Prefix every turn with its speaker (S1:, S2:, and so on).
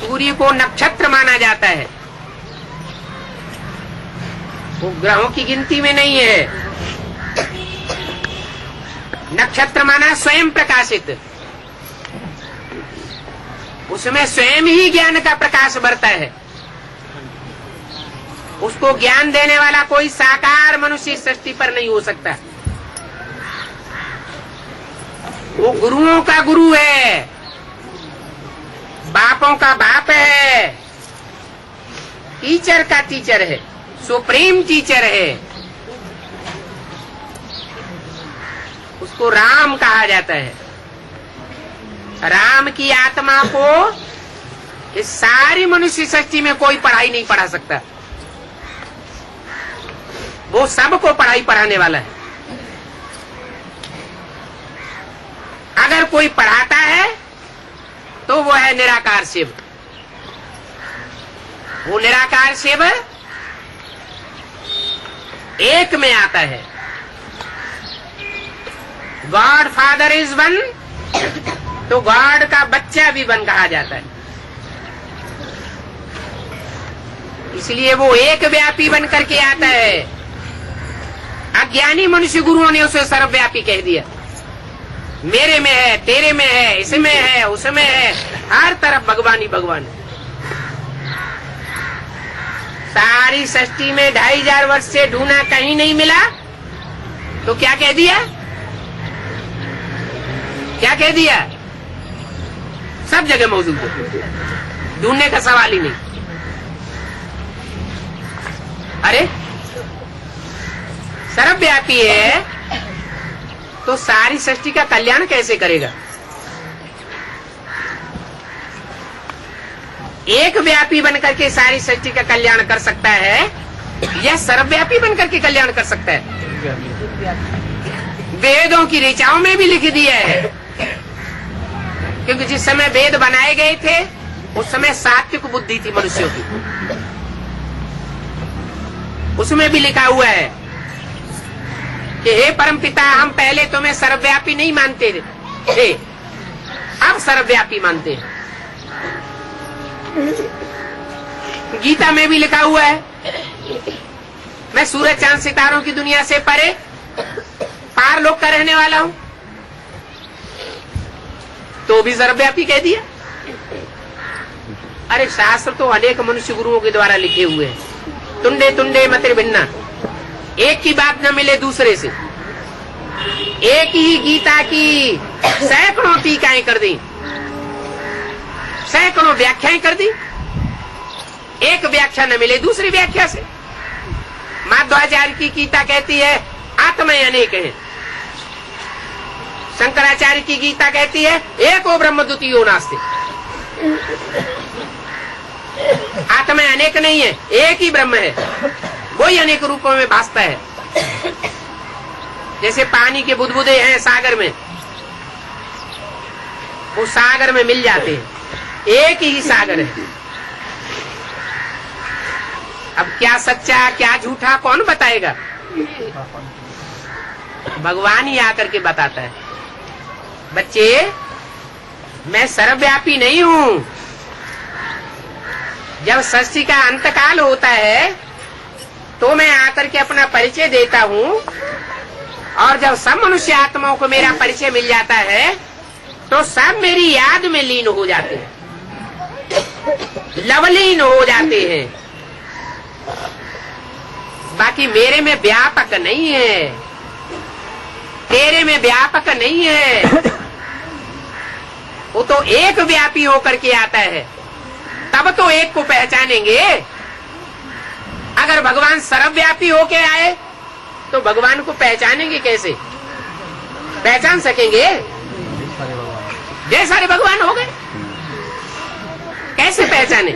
S1: सूर्य को नक्षत्र माना जाता है, वो ग्रहों की गिनती में नहीं है। नक्षत्र माना स्वयं प्रकाशित, उसमें स्वयं ही ज्ञान का प्रकाश बरता है। उसको ज्ञान देने वाला कोई साकार मनुष्य सृष्टि पर नहीं हो सकता। वो गुरुओं का गुरु है, बापों का बाप है, टीचर का टीचर है, सुप्रीम टीचर है। उसको राम कहा जाता है। राम की आत्मा को इस सारी मनुष्य सृष्टि में कोई पढ़ाई नहीं पढ़ा सकता। वो सबको पढ़ाई पढ़ाने वाला है। अगर कोई पढ़ाता है तो वो है निराकार शिव। वो निराकार शिव एक में आता है। गॉड फादर इज वन, तो गॉड का बच्चा भी वन कहा जाता है। इसलिए वो एक व्यापी बन करके आता है। अज्ञानी मनुष्य गुरुओं ने उसे सर्वव्यापी कह दिया। मेरे में है, तेरे में है, इसमें है, उसमें है, हर तरफ भगवान ही भगवान है। सारी सृष्टि में 2500 वर्ष से ढूंढा, कहीं नहीं मिला, तो क्या कह दिया? क्या कह दिया? सब जगह मौजूद है, ढूंढने का सवाल ही नहीं। अरे सर्वव्यापी है तो सारी सृष्टि का कल्याण कैसे करेगा? एक व्यापी बनकर के सारी सृष्टि का कल्याण कर सकता है या सर्वव्यापी बनकर के कल्याण कर सकता है? वेदों की ऋचाओं में भी लिख दिया है, क्योंकि जिस समय वेद बनाए गए थे उस समय सात्विक बुद्धि थी मनुष्यों की। उसमें भी लिखा हुआ है कि हे परमपिता, हम पहले तुम्हें सर्वव्यापी नहीं मानते थे, अब सर्वव्यापी मानते हैं। गीता में भी लिखा हुआ है, मैं सूरज चांद सितारों की दुनिया से परे पार लोक का रहने वाला हूं, तो भी सर्वव्यापी कह दिया। अरे शास्त्र तो अनेक मनुष्य गुरुओं के द्वारा लिखे हुए हैं। तुंडे तुंडे मतिर भिन्ना, एक की बात न मिले दूसरे से। एक ही गीता की सैकड़ों टीकाएं कर दी, सैकड़ों व्याख्याएं कर दी, एक व्याख्या न मिले दूसरी व्याख्या से। माध्वाचार्य की गीता कहती है आत्माएं अनेक हैं, शंकराचार्य की गीता कहती है एको ब्रह्म द्वितीयो नास्ति। आत्माएं अनेक नहीं है, एक ही ब्रह्म है, वही अनेक रूपों में भासता है। जैसे पानी के बुदबुदे हैं सागर में, वो सागर में मिल जाते हैं, एक ही सागर है। अब क्या सच्चा क्या झूठा कौन बताएगा? भगवान ही आकर के बताता है। बच्चे, मैं सर्वव्यापी नहीं हूं। जब सृष्टि का अंतकाल होता है तो मैं आकर के अपना परिचय देता हूं, और जब सब मनुष्य आत्माओं को मेरा परिचय मिल जाता है तो सब मेरी याद में लीन हो जाते हैं, लवलीन हो जाते हैं। बाकी मेरे में व्यापक नहीं है, तेरे में व्यापक नहीं है। वो तो एक व्यापी होकर के आता है, तब तो एक को पहचानेंगे। अगर भगवान सर्वव्यापी होके आए तो भगवान को पहचानेंगे कैसे? पहचान सकेंगे? जय सारे भगवान हो गए, कैसे पहचाने?